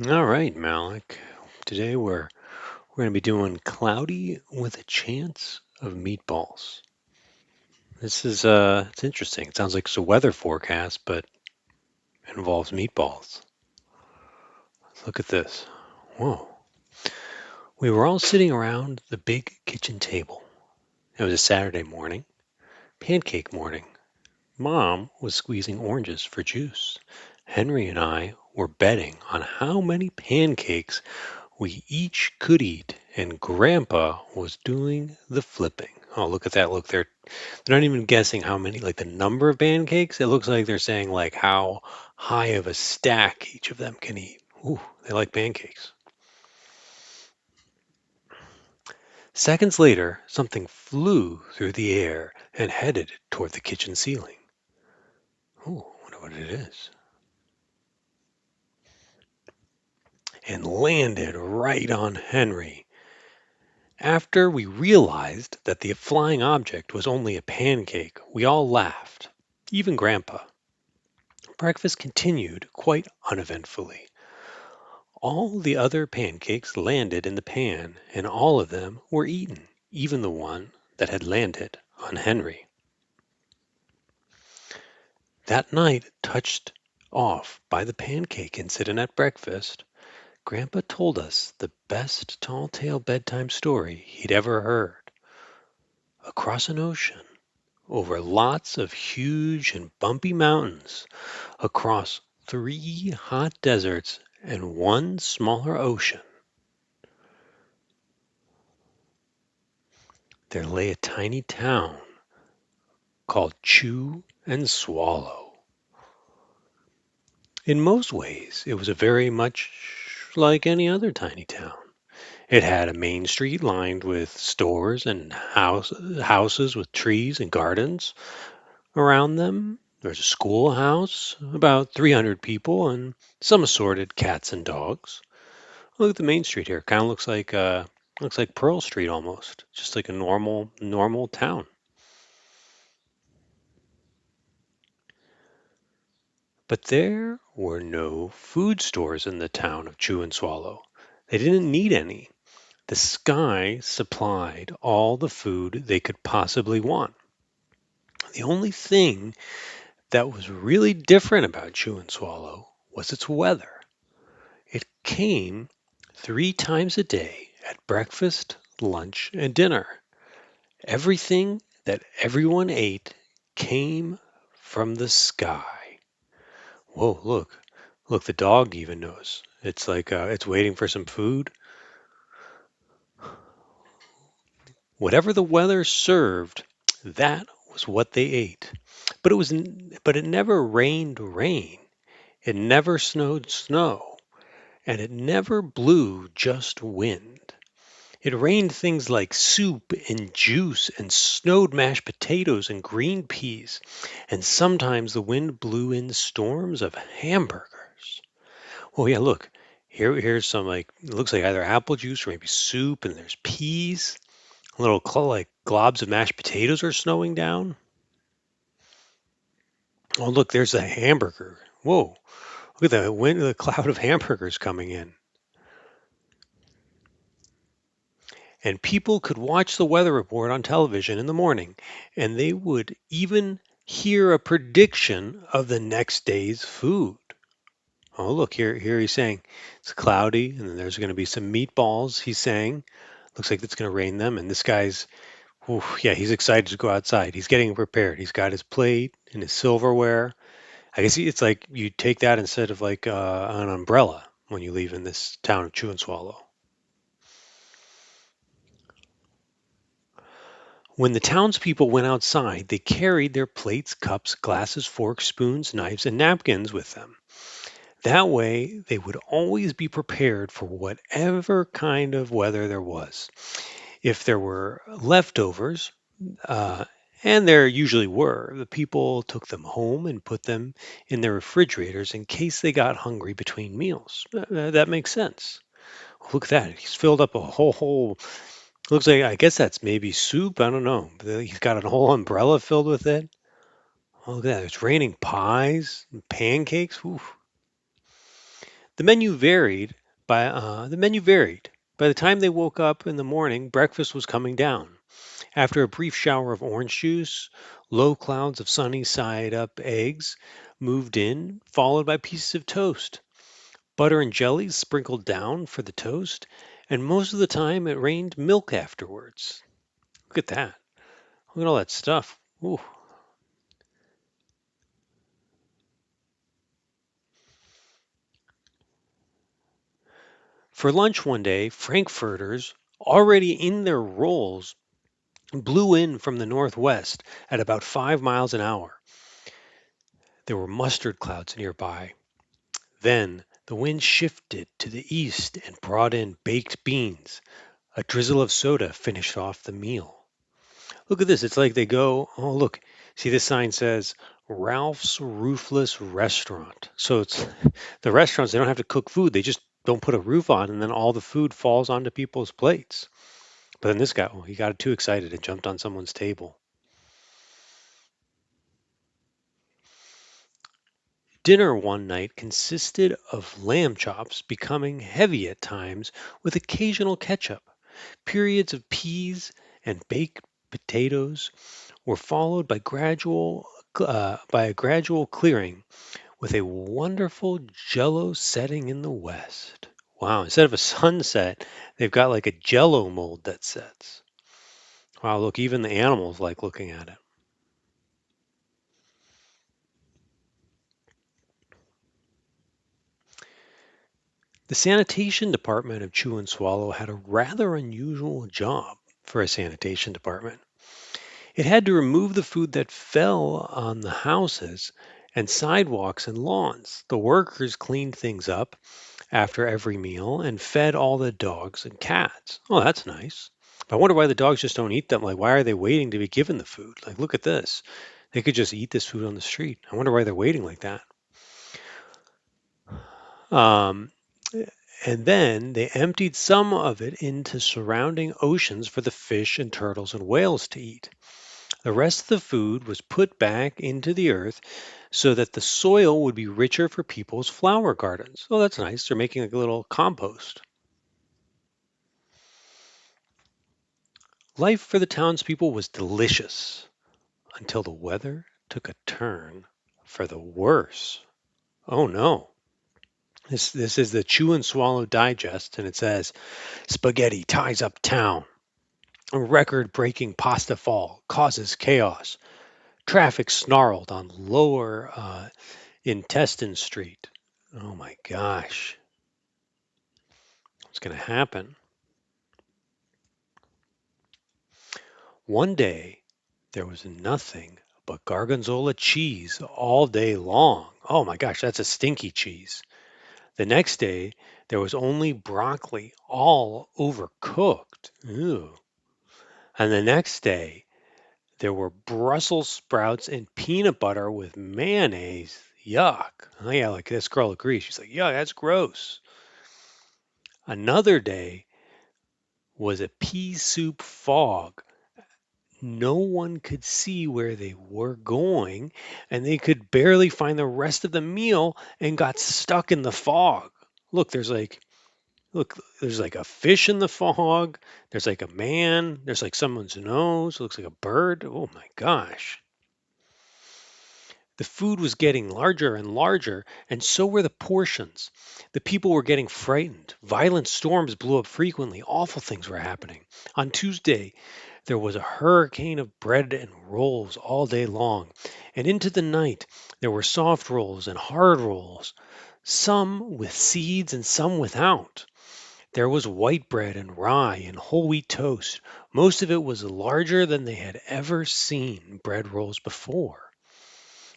All right, Malik. Today we're going to be doing cloudy with a chance of meatballs. This is it's interesting. It sounds like it's a weather forecast, but it involves meatballs. Let's look at this. Whoa. We were all sitting around the big kitchen table. It was a Saturday morning, pancake morning. Mom was squeezing oranges for juice. Henry and I were betting on how many pancakes we each could eat, and Grandpa was doing the flipping. Oh, look at that. Look, they're not even guessing how many, like the number of pancakes. It looks like they're saying like how high of a stack each of them can eat. Ooh, they like pancakes. Seconds later, something flew through the air and headed toward the kitchen ceiling. Ooh, I wonder what it is. And landed right on Henry. After we realized that the flying object was only a pancake, we all laughed, even Grandpa. Breakfast continued quite uneventfully. All the other pancakes landed in the pan, and all of them were eaten, even the one that had landed on Henry. That night, touched off by the pancake incident at breakfast, Grandpa told us the best tall tale bedtime story he'd ever heard. Across an ocean, over lots of huge and bumpy mountains, across three hot deserts and one smaller ocean, there lay a tiny town called Chew and Swallow. In most ways, it was a very much like any other tiny town. It had a main street lined with stores and houses with trees and gardens around them. There's a schoolhouse, about 300 people, and some assorted cats and dogs. Look at the main street here. Kind of looks like Pearl Street almost, just like a normal town. But there were no food stores in the town of Chew and Swallow. They didn't need any. The sky supplied all the food they could possibly want. The only thing that was really different about Chew and Swallow was its weather. It came three times a day at breakfast, lunch, and dinner. Everything that everyone ate came from the sky. Whoa, look. Look, the dog even knows. It's like it's waiting for some food. Whatever the weather served, that was what they ate. But it never rained rain. It never snowed snow, and it never blew just wind. It rained things like soup and juice and snowed mashed potatoes and green peas, and sometimes the wind blew in storms of hamburgers. Oh yeah, look. Here's some like it looks like either apple juice or maybe soup, and there's peas. Little like globs of mashed potatoes are snowing down. Oh look, there's a hamburger. Whoa, look at the wind, the cloud of hamburgers coming in. And people could watch the weather report on television in the morning, and they would even hear a prediction of the next day's food. Oh, look, here he's saying it's cloudy, and then there's going to be some meatballs, he's saying. Looks like it's going to rain them, and this guy's, ooh, yeah, he's excited to go outside. He's getting prepared. He's got his plate and his silverware. I guess it's like you take that instead of like an umbrella when you leave in this town of Chew and Swallow. When the townspeople went outside, they carried their plates, cups, glasses, forks, spoons, knives, and napkins with them. That way, they would always be prepared for whatever kind of weather there was. If there were leftovers, uh, and there usually were, the people took them home and put them in their refrigerators in case they got hungry between meals. That makes sense. Look at that. He's filled up a whole. Looks like, I guess that's maybe soup. I don't know. But he's got a whole umbrella filled with it. Oh, look at that. It's raining pies and pancakes. Ooh. The menu varied the menu varied. By the time they woke up in the morning, breakfast was coming down. After a brief shower of orange juice, low clouds of sunny side up eggs moved in, followed by pieces of toast. Butter and jelly sprinkled down for the toast, and most of the time it rained milk afterwards. Look at that. Look at all that stuff. Ooh. For lunch one day, Frankfurters, already in their rolls, blew in from the northwest at about 5 miles an hour. There were mustard clouds nearby. Then the wind shifted to the east and brought in baked beans. A drizzle of soda finished off the meal. Look at this. It's like they go, oh, look, see this sign says Ralph's Roofless Restaurant. So it's the restaurants, they don't have to cook food. They just don't put a roof on, and then all the food falls onto people's plates. But then this guy, well, he got too excited and jumped on someone's table. Dinner one night consisted of lamb chops becoming heavy at times with occasional ketchup. Periods of peas and baked potatoes were followed by a gradual clearing with a wonderful jello setting in the west. Wow, instead of a sunset, they've got like a jello mold that sets. Wow, look, even the animals like looking at it. The sanitation department of Chew and Swallow had a rather unusual job for a sanitation department. It had to remove the food that fell on the houses and sidewalks and lawns. The workers cleaned things up after every meal and fed all the dogs and cats. Oh, that's nice. I wonder why the dogs just don't eat them. Like, why are they waiting to be given the food? Like, look at this. They could just eat this food on the street. I wonder why they're waiting like that. Um, and then they emptied some of it into surrounding oceans for the fish and turtles and whales to eat. The rest of the food was put back into the earth so that the soil would be richer for people's flower gardens. Oh, that's nice. They're making like a little compost. Life for the townspeople was delicious until the weather took a turn for the worse. Oh no. This is the Chew and Swallow Digest, and it says spaghetti ties up town. A record breaking pasta fall causes chaos. Traffic snarled on lower Intestine Street. Oh my gosh. What's going to happen? One day, there was nothing but Gorgonzola cheese all day long. Oh my gosh, that's a stinky cheese. The next day, there was only broccoli, all overcooked. Ew. And the next day, there were Brussels sprouts and peanut butter with mayonnaise. Yuck. Oh, yeah, like this girl agrees. She's like, yeah, that's gross. Another day was a pea soup fog. No one could see where they were going, and they could barely find the rest of the meal and got stuck in the fog. Look, there's like a fish in the fog. There's like a man. There's like someone's nose. Looks like a bird. Oh my gosh. The food was getting larger and larger, and so were the portions. The people were getting frightened. Violent storms blew up frequently. Awful things were happening. On Tuesday, there was a hurricane of bread and rolls all day long, and into the night there were soft rolls and hard rolls, some with seeds and some without. There was white bread and rye and whole wheat toast. Most of it was larger than they had ever seen bread rolls before.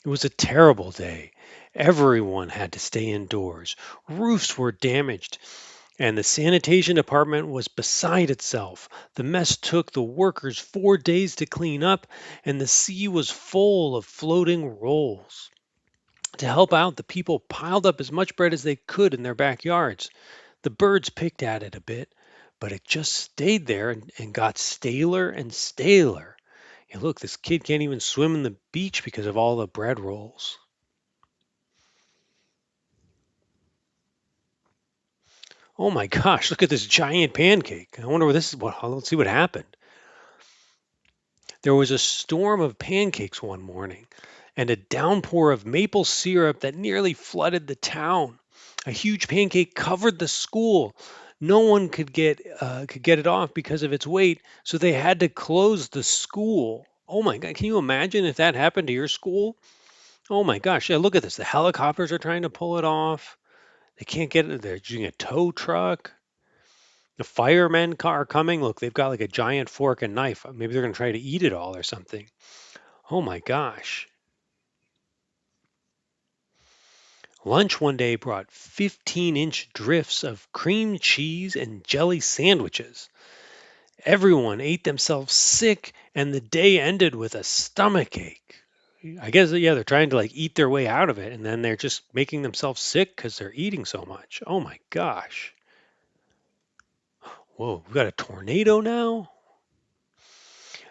It was a terrible day. Everyone had to stay indoors. Roofs were damaged, and the sanitation department was beside itself. The mess took the workers 4 days to clean up, and the sea was full of floating rolls. To help out, the people piled up as much bread as they could in their backyards. The birds picked at it a bit, but it just stayed there and got staler and staler. Hey, look, this kid can't even swim in the beach because of all the bread rolls. Oh my gosh, look at this giant pancake. I wonder what this is. Let's see what happened. There was a storm of pancakes one morning and a downpour of maple syrup that nearly flooded the town. A huge pancake covered the school. No one could get it off because of its weight, so they had to close the school. Oh my God, can you imagine if that happened to your school? Oh my gosh, yeah, look at this. The helicopters are trying to pull it off. They can't get it. They're using a tow truck. The firemen are coming. Look, they've got like a giant fork and knife. Maybe they're going to try to eat it all or something. Oh my gosh. Lunch one day brought 15-inch drifts of cream cheese and jelly sandwiches. Everyone ate themselves sick, and the day ended with a stomach ache. I guess, yeah, they're trying to like eat their way out of it, and then they're just making themselves sick because they're eating so much. Oh my gosh. Whoa, we got a tornado now?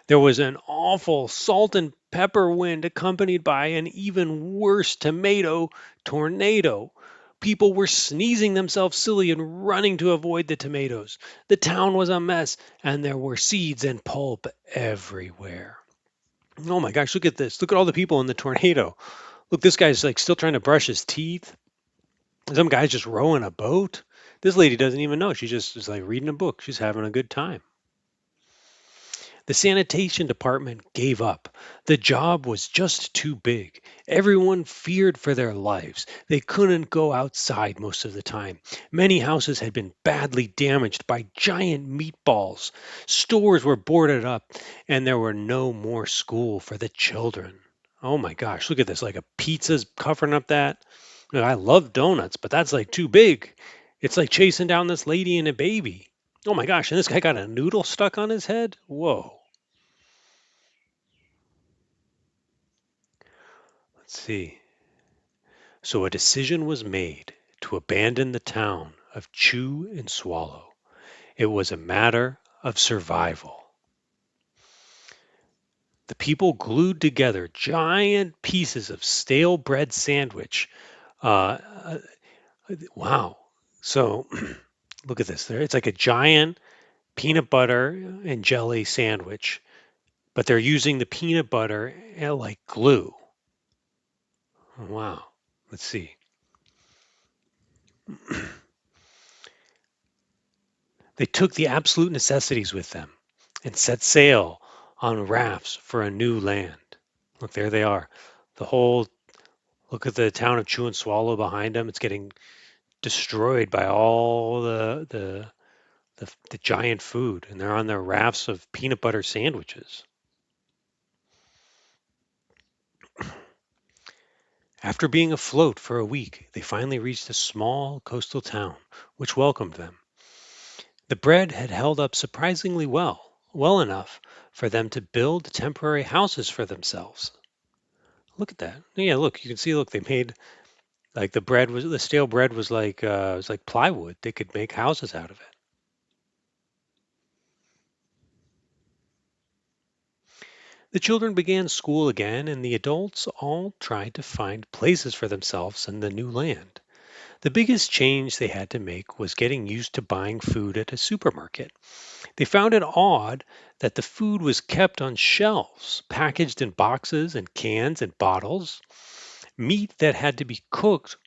There was an awful salt and pepper wind accompanied by an even worse tomato tornado. People were sneezing themselves silly and running to avoid the tomatoes. The town was a mess, and there were seeds and pulp everywhere. Oh my gosh, look at this. Look at all the people in the tornado. Look, this guy's like still trying to brush his teeth. Some guy's just rowing a boat. This lady doesn't even know. She just is like reading a book. She's having a good time. The sanitation department gave up. The job was just too big. Everyone feared for their lives. They couldn't go outside most of the time. Many houses had been badly damaged by giant meatballs. Stores were boarded up, and there were no more school for the children. Oh my gosh, look at this. Like a pizza's covering up that. I love donuts, but that's like too big. It's like chasing down this lady and a baby. Oh my gosh, and this guy got a noodle stuck on his head? Whoa. Let's see. So a decision was made to abandon the town of Chew and Swallow. It was a matter of survival. The people glued together giant pieces of stale bread sandwich. Uh, wow. So look at this. There, it's like a giant peanut butter and jelly sandwich, but they're using the peanut butter like glue. Wow. Let's see. They took the absolute necessities with them and set sail on rafts for a new land. Look, there they are. The whole look at the town of Chew and Swallow behind them. It's getting destroyed by all the giant food, and they're on their rafts of peanut butter sandwiches. After being afloat for a week, they finally reached a small coastal town, which welcomed them. The bread had held up surprisingly well enough for them to build temporary houses for themselves. Look at that. Yeah, look, you can see, look, they made like the stale bread was like plywood. They could make houses out of it. The children began school again, and the adults all tried to find places for themselves in the new land. The biggest change they had to make was getting used to buying food at a supermarket. They found it odd that the food was kept on shelves, packaged in boxes and cans and bottles. Meat that had to be cooked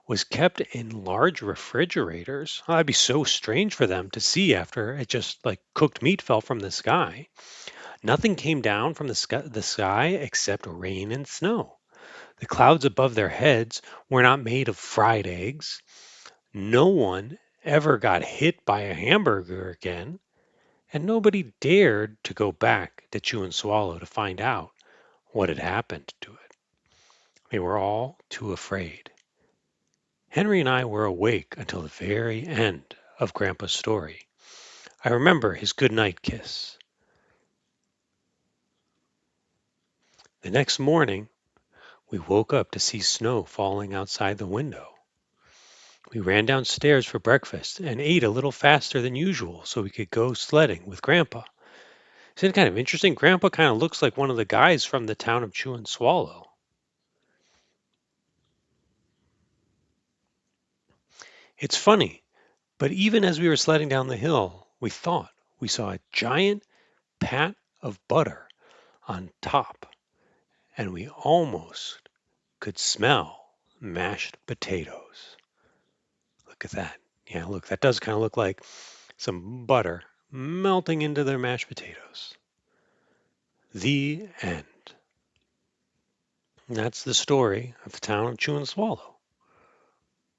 was kept in large refrigerators. Oh, that'd be so strange for them to see after it just like cooked meat fell from the sky. Nothing came down from the sky except rain and snow. The clouds above their heads were not made of fried eggs. No one ever got hit by a hamburger again, and nobody dared to go back to Chew and Swallow to find out what had happened to it. They were all too afraid. Henry and I were awake until the very end of Grandpa's story. I remember his goodnight kiss. The next morning, we woke up to see snow falling outside the window. We ran downstairs for breakfast and ate a little faster than usual so we could go sledding with Grandpa. Isn't it kind of interesting? Grandpa kind of looks like one of the guys from the town of Chew and Swallow. It's funny. But even as we were sledding down the hill, we thought we saw a giant pat of butter on top, and we almost could smell mashed potatoes. Look at that. Yeah, look, that does kind of look like some butter melting into their mashed potatoes. The end. And that's the story of the town of Chew and Swallow.